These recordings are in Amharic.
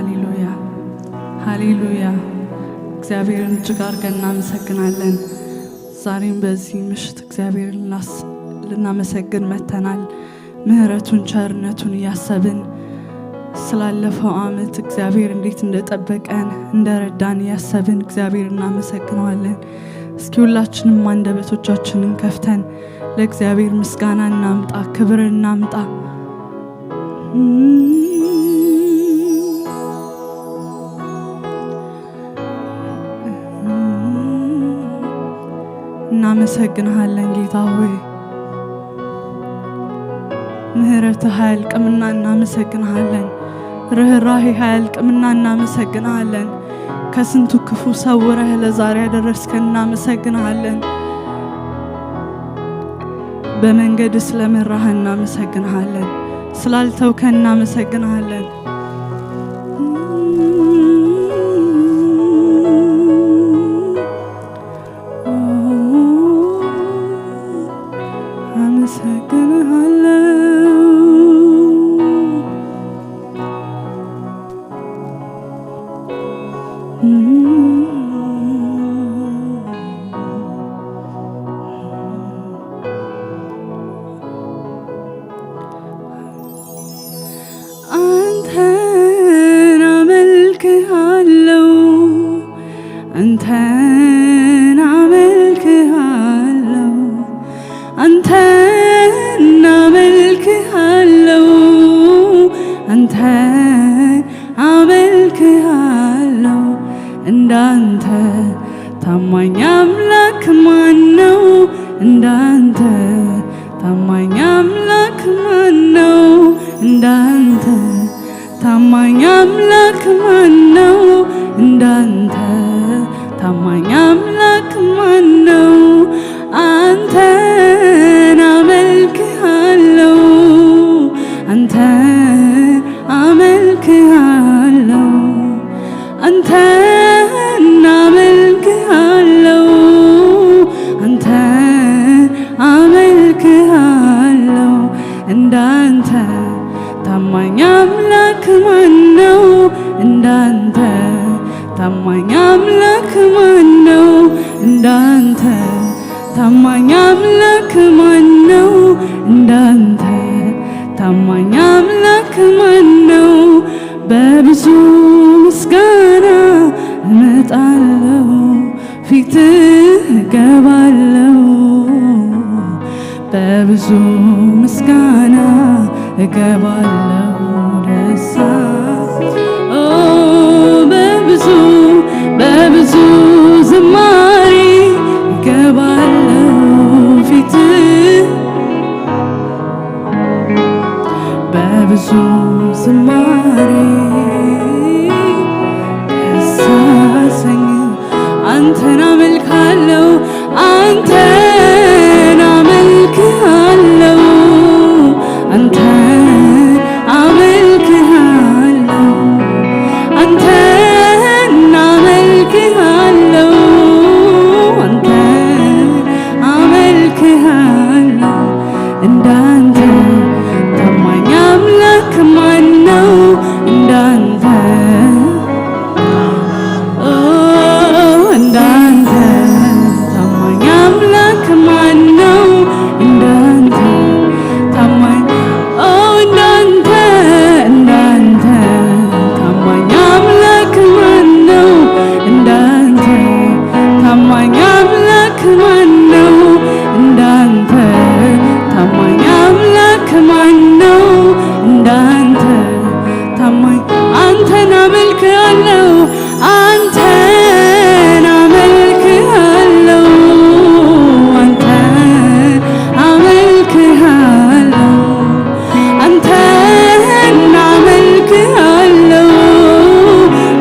ሃሌሉያ ሃሌሉያ። እግዚአብሔርን እጅግ አድርገን እናመሰግናለን። ዛሬም በዚህ ምሽት እግዚአብሔርን ልናመሰግን መተናል። ምህረቱን ቸርነቱን እያሰብን ስላለፈው ዓመት እግዚአብሔር እንዴት እንደጠበቀን እንደረዳን እያሰብን እግዚአብሔር እናመሰግነዋለን። እስኪ ሁላችንም አንደበቶቻችንን ከፍተን ለእግዚአብሔር ምስጋና እናምጣ፣ ክብር እናምጣ። እናመሰግንሃለን ጌታ ሆይ፣ ምህረትህ አያልቅምና እናመሰግንሃለን። ርኅራኄህ አያልቅምና እናመሰግንሃለን። ከስንቱ ክፉ ሰውረህ ለዛሬ ያደረስከን እናመሰግንሃለን። በመንገድ ስለመራህ እናመሰግንሃለን። ስላልተውከን እናመሰግንሃለን። እንዳንተ ታማኝ አምላክ ማን ነው? እንዳንተ ታማኝ አምላክ ማን ነው? እንዳንተ ታማኝ አምላክ ማን ነው? እንዳንተ ታማኝ አምላክ ማን ነው? አንተን አመልክሃለሁ፣ አንተን አመልክሃለሁ፣ አንተን አመልክሃለሁ፣ አንተን አመልክሃለሁ። እንዳንተ ታማኝ አምላክ ማን ነው? እንዳንተ ታማኝ አምላክ ማን ነው? እንዳንተ ታማኝ አምላክ ማን ነው? እንዳንተ ታማኝ አምላክ ማን ነው? በብዙ ምስጋና እመጣለሁ፣ ፊትህ እገባለሁ። በብዙ ምስጋና እገባለሁ ደሳ በብዙ ዝማሬ እገባለሁ ፊትህ በብዙ ዝማሬ ደሳሰኝ። አንተን አመልካለሁ፣ አንተን አመልክሃለሁ፣ አንተን አመልክሃለሁ፣ አንተን አመልክሃለሁ፣ አንተን አመልክሃለሁ። እንዳንተ ታማኝ አምላክ ማን ነው? እንዳንተ እንዳንተ ታማኝ አምላክ ማን ነው? እንዳንተ ታማኝ እንዳንተ ታማኝ አምላክ ማን ነው? እንዳንተ ታማኝ አምላክ ማን ነው? እንዳንተ ታማኝ አምላክ ማን ነው? እንዳንተ ታማኝ አንተን አመልክሃለሁ፣ አንተን አመልክሃለሁ፣ አንተን አመልክሃለሁ፣ አንተን አመልክሃለሁ፣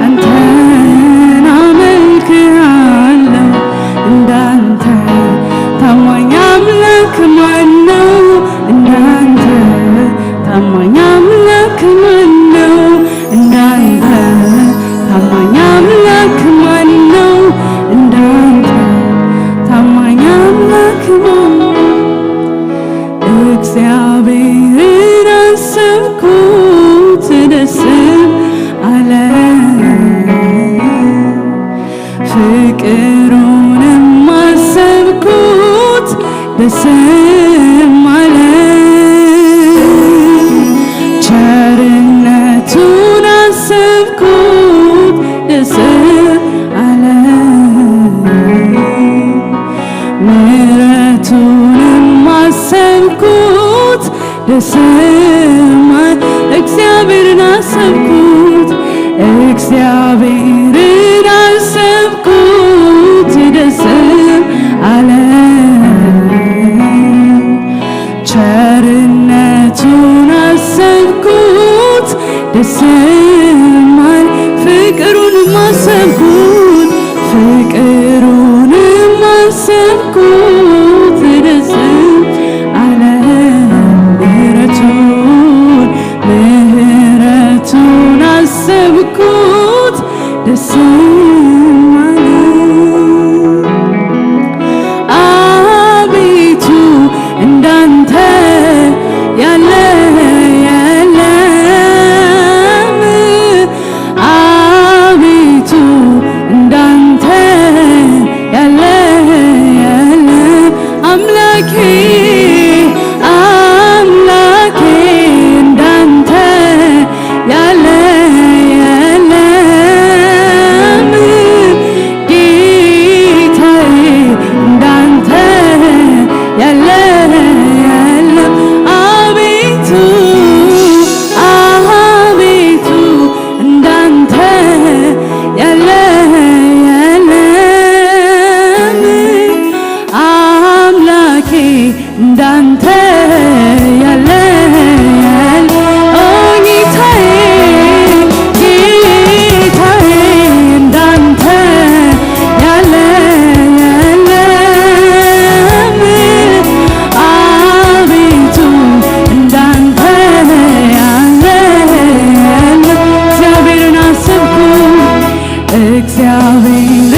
አንተን አመልክሃለሁ። እንዳንተ ታማኝ አምላክ ማን ነው? እንዳንተ ታማኝ አምላክ ማን ነው? እንዳንተ ታማኝ አምላክ ማን ነው? እንዳንተ ታማኝ አምላክ ማን ነው? እግዚአብሔርን አሰብኩት ደስም አለ ደስም አለኝ ቸርነቱን አሰብኩት ደስም አለኝ ምሕረቱንም አሰብኩት ደስም እግዚአብሔርን አሰብኩት እግዚአብሔርን አሰብኩት ደስም አለኝ ቸርነቱን አሰብኩት ደስም አለኝ ፍቅሩንም አሰብኩት ፍቅሩንም አሰብኩት ደስም አለኝ ምሕረቱን አሰብኩት ደስም አለኝ አቤቱ እንዳንተ ያለ የለም አቤቱ እንዳንተ ያለ የለም አምላኬ አምላኬ እንዳንተ ያለ የለም ጌታዬ እንዳንተ ያለ የለም አቤቱ አቤቱ እንዳንተ ያለ የለም አምላኬ እንዳንተ ያለ ጌታዬ ጌታዬ እንዳንተ ያለ የለም አቤቱ እንዳንተ ያለ የለም እግዚአብሔርን አሰብኩት እግዚአብሔርን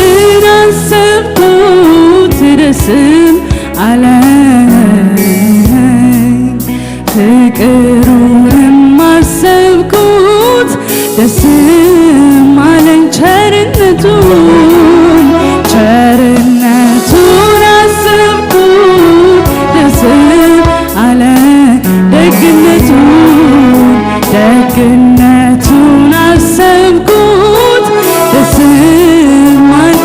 አሰብኩት ደስም አለኝ ፍቅሩንም አሰብኩት ደስም አለኝ ቸርነቱን አሰብኩት ደስም አለኝ ደግነቱን አሰብኩት ደስም አለኝ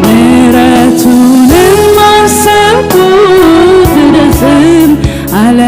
ምሕረቱንም አሰብኩት ደስም አለኝ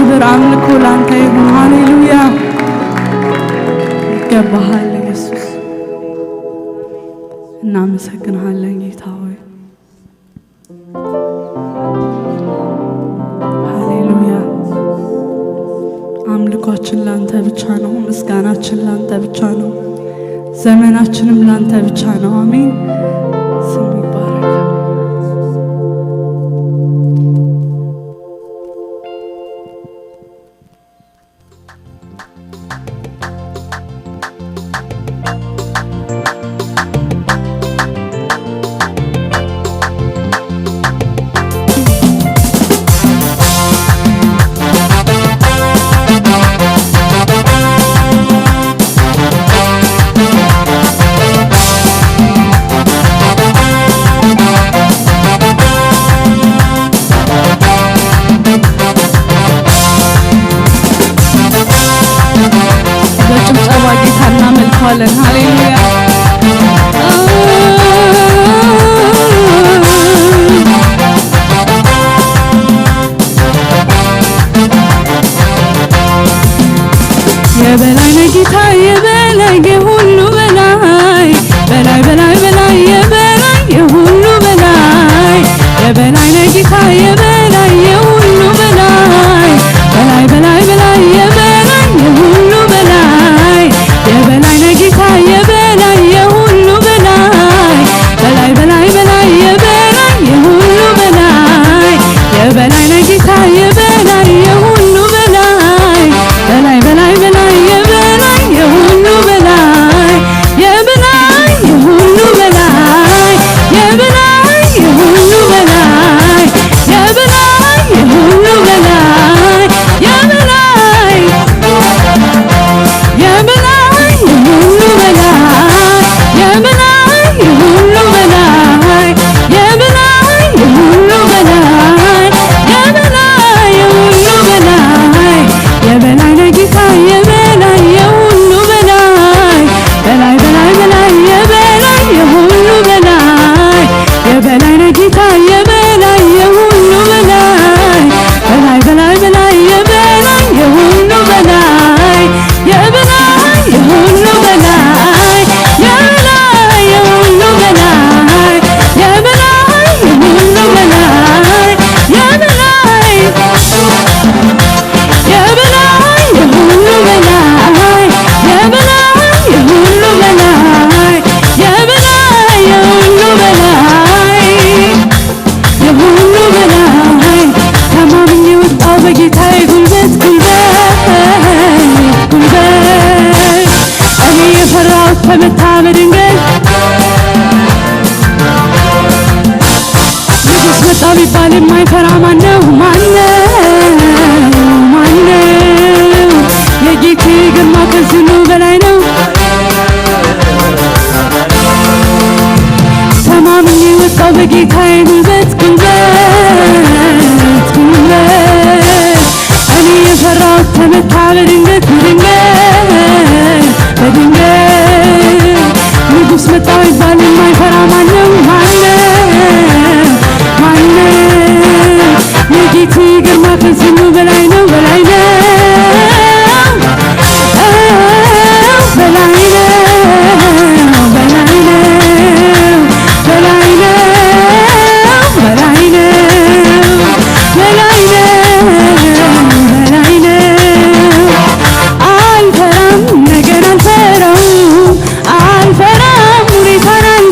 ክብር አምልኮ ላንተ ይሁን። ሃሌሉያ ይገባሃል ኢየሱስ። እናመሰግንሃለን ጌታ ሆይ ሃሌሉያ። አምልኳችን ላንተ ብቻ ነው። ምስጋናችን ላንተ ብቻ ነው። ዘመናችንም ላንተ ብቻ ነው። አሜን። ስም ይባረክ። ሃሌሉያ የበላይ ነህ ጌታ የበላይ የሁሉ በላይ በላይ በላይ በላይ የበላይ የሁሉ በላይ የበላይ ነህ ጌታ የበላይ የሁሉ በላይ በላይ በላይ በላይ የበላይ የሁሉ በላይ የበላይ ነህ ጌታ የበላይ የሁሉ በላይ በላይ በላይ በላይ የበላይ የሁሉ በላይ የበላይ ነህ ጌታ የበላይ የሁሉ በላይ በላይ በላይ በላይ የበላይ የሁሉ በላይ የበላይ የሁሉ በላይ የበላይ የሁሉ በላይ የበላይ የሁሉ በላይ የበላይ የበላይ የሁሉ በላይ የበላይ የሁሉ በላይ የበላይ የሁሉ በላይ የበላይ የሁሉ በላይ የበላይ ነህ ጌታ የበላይ የሁሉ በላይ በላይ በላይ በላይ የበላይ የሁሉ በላይ የበላይ ነህ ጌታ የበላይ የሁሉ በላይ በላይ በላይ በላይ የበላይ የሁሉ በላይ የበላይ የሁሉ በላይ የበላይ የሁሉ በላይ የበላይ የሁሉ በላይ የበላይ የበላይ የሁሉ በላይ የበላይ የሁሉ በላይ የበላይ የሁሉ በላይ የሁሉ በላይ ተማምኜ ወጣሁ በጌታዬ ጉልበት ጉልበት እኔ የፈራሁት ተመታ በድንገት ንጉሥ መጣ ቢባል የማይፈራ ማነው ማነው የጌቴ ግርማ ከዝኑ በላይ ነው ተማምኜ ወጣሁ በጌታዬ ጉልበት እኔ የፈራሁት ተመታ በድንገት ንጉሥ መጣ ቢባል የማይፈራ ማነው የጌቴ ግርማ ከዝኑ በላይ ነው በላይ ነው በላይ ነው በላይ ነው በላይ ነው በላይ ነው በላይ ነው በላይ ነው አልፈራም ነገር አልፈራም ሁኔታን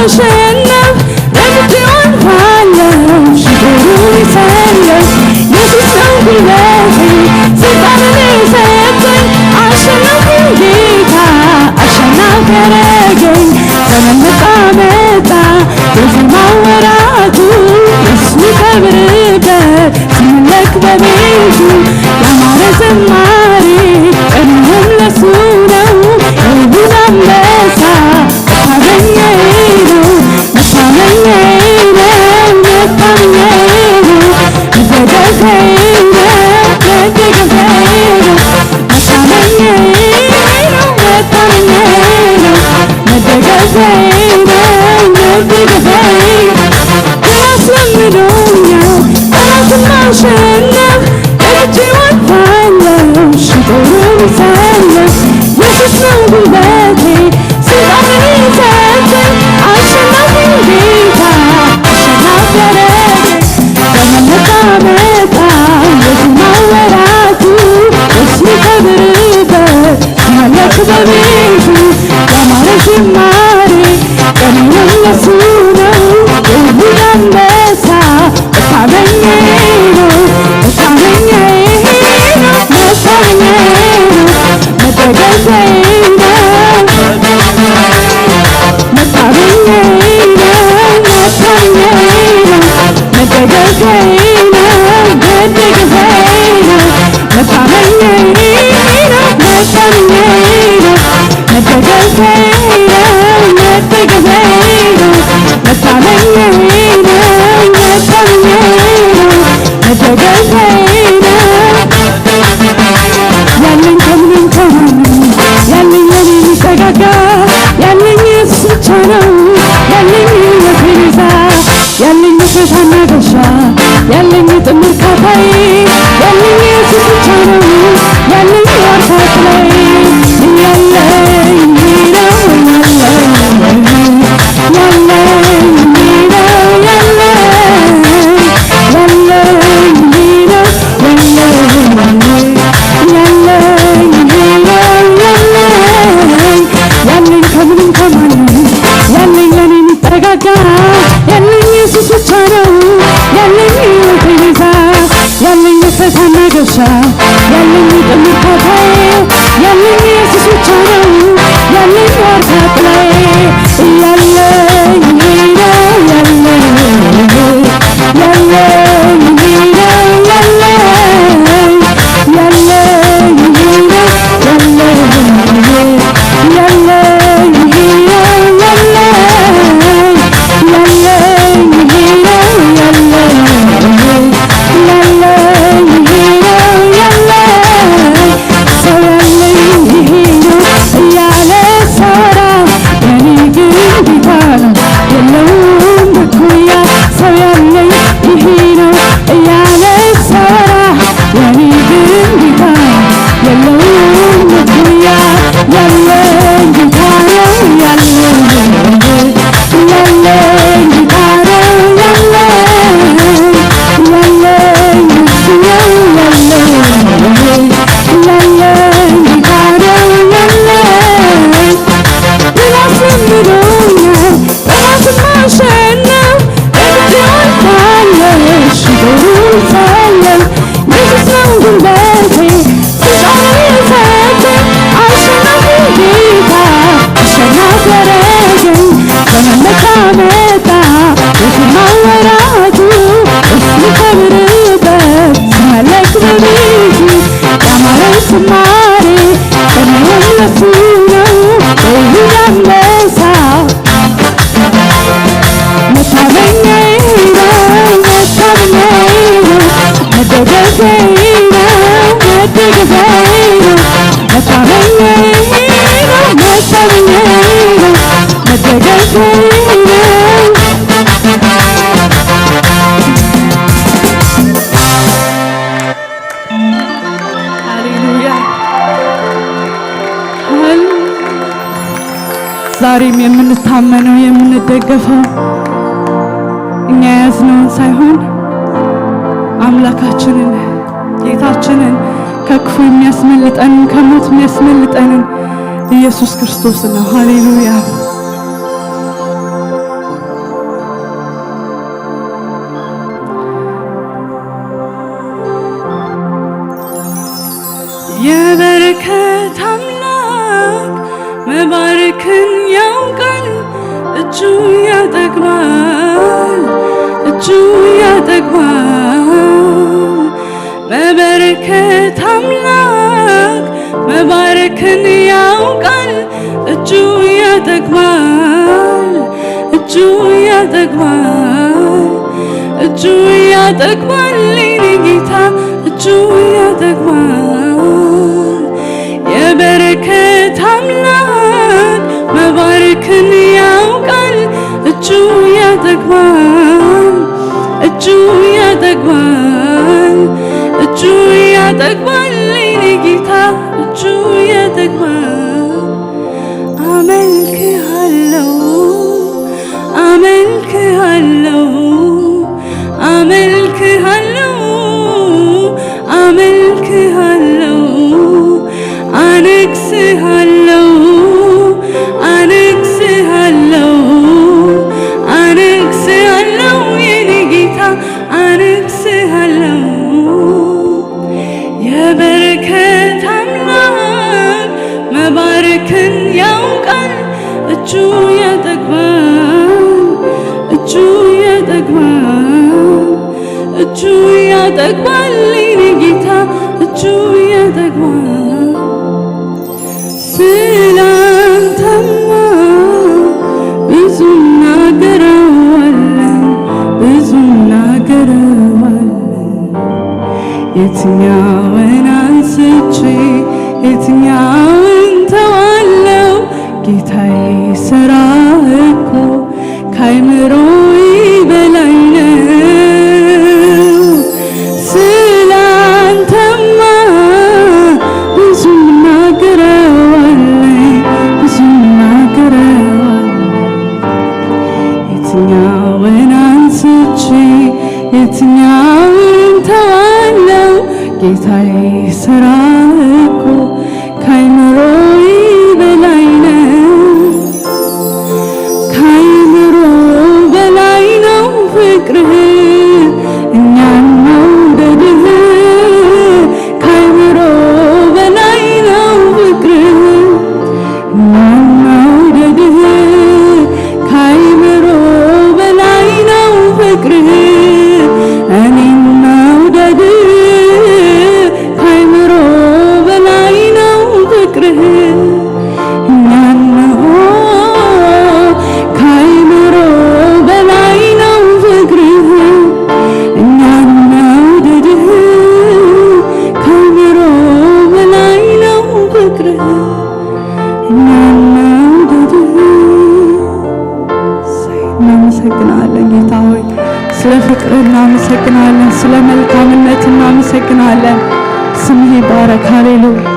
ማሸነፍ ረድቶኝ ባለው ሽሩ ይሰለፍ ኢየሱስ ነው ጉልበቴ ስልጣንን የሰጠኝ አሸናፊ ጌታ አሸናፊ ያረገኝ ዘመን መጣ የዜማው ወራቱ እሱ ይከብርበት ሲመለክ በቤቱ ያማረ ዝማሬ ቀኑም ለሱ ነው የይሁዳ አንበሳ መታመኛዬ ነው መታመኛዬ ነው መታመኛዬ ነው መደገፊያዬ ነው መደገፊያዬ ነው መታመኛዬ ነው መታመኛዬ ነው መደገፊያዬ ነው መደገፊያዬ ያስለምዶኛል ጠላትን ማሸነፍ ረድቶኝ ባለው ሽሩን ይሰለፍ ኢየሱስ ነው ጉልበቴ ስልጣንን የሰጠኝ አሸናፊ ጌታ አሸናፊ ያረገኝ ዘመን መጣ የዜማው ወራቱ እሱ ይከብርበት ሲመለክ በቤቱ ያማረ ዝማሬ ቀኑም ለሱ ነው የይሁዳ አንበሳ መታመኛዬ ነው መታመኛዬ ነው መታመኛዬ ነው መደገፊያዬ ነው መታመኛዬ ነው መታመኛዬ ነው መደገፊያዬ ነው መደገፊያዬ ነው መታመኛዬ ነው መታመኛዬ ነው መደገፊያዬ ነው መደገፊያዬ ነው መታመኛዬ ነው መታመኛዬ ነው መደገፊያዬ ነው ያለኝ ከምንም ከማንም ያለኝ ለኔ የሚጠጋጋ ያለኝ ኢየሱስ ብቻ ነው ያለኝ ሕይወቴ ቤዛ ያለኝ መከታና ጋሻ ያለኝ ጥምር ካፋዬ ያለኝ ኢየሱስ ብቻ ነው ያለኝ ዋርካ ላይ ያለኝ ነው ያለኝ ከምንም ከማንም ያለኝ ለኔ የሚጠጋጋ ያለኝ ኢየሱስ ብቻ ነው ያለኝ ሕይወቴ ቤዛ ያለኝ መከታና ጋሻ ያለኝ ጥምር ካፋዬ ያለኝ ኢየሱስ ብቻ ነው ያለኝ ዋርካ ጥላዬ ያለኝ ነው ያለኝ ዛሬም የምንታመነው የምንደገፈው እኛ ያዝነውን ሳይሆን አምላካችንን ጌታችንን ከክፉ የሚያስመልጠንን ከሞት የሚያስመልጠንን ኢየሱስ ክርስቶስ ነው። ሃሌሉያ እጁ ያጠግባል እጁ ያጠግባል በበረከት አምላክ መባረክን ያውቃል እጁ ያጠግባል እጁ ያጠግባል እጁ ያጠግባል የኔ ጌታ እጁ ያጠግባል የበረከት አምላክ መባረክን ያውቃል እጁ ያጠግባል እጁ ያጠግባል እጁ ያጠግባል የኔ ጌታ እጁ ያጠግባል አመልክሃለሁ አመልክሃለሁ አመልክሃለሁ አመልክሃለሁ አነግሥሃለሁ አነግሥሃለሁ አነግሥሃለሁ የኔ ጌታ አነግሥሃለሁ የበረከት አምላክ መባረክን ያውቃል እጁ ያጠግባል እጁ ያጠግባል እጁ ያጠግባል የኔ ጌታ እጁ ያጠግባል ስላንተማ ብዙ እናገራለሁ ብዙ እናገራለሁ የትኛውን አንስቼ የትኛውን ተዋለሁ ጌታዬ ሥራ እኮ ከአእምሮዬ በላይ ነው ስላንተማ ብዙ እናገራለሁ ብዙ እናገራለሁ የትኛውን አንስቼ የትኛውን ተዋለሁ ጌታዬ ሥራ እኮ ከአእምሮዬ በላይ ነው ከአእምሮ በላይ ነው ፍቅርህ እኛን መውደድህ ከአእምሮ በላይ ነው ፍቅርህ እኛን መውደድህ ከአእምሮ በላይ ነው ፍቅርህ እኔን መውደድህ ከአእምሮ በላይ ነው ፍቅርህ እኛን ከአእምሮ በላይ ነው ፍቅርህ እኛን መውደድህ ከአእምሮ በላይ ነው ፍቅርህ እኛን መውደድህ እናመሰግናለን ጌታ ሆይ ስለ ፍቅር እናመሰግናለን ስለ መልካምነት እናመሰግናለን ስምህ ይባረክ ሃሌሉያ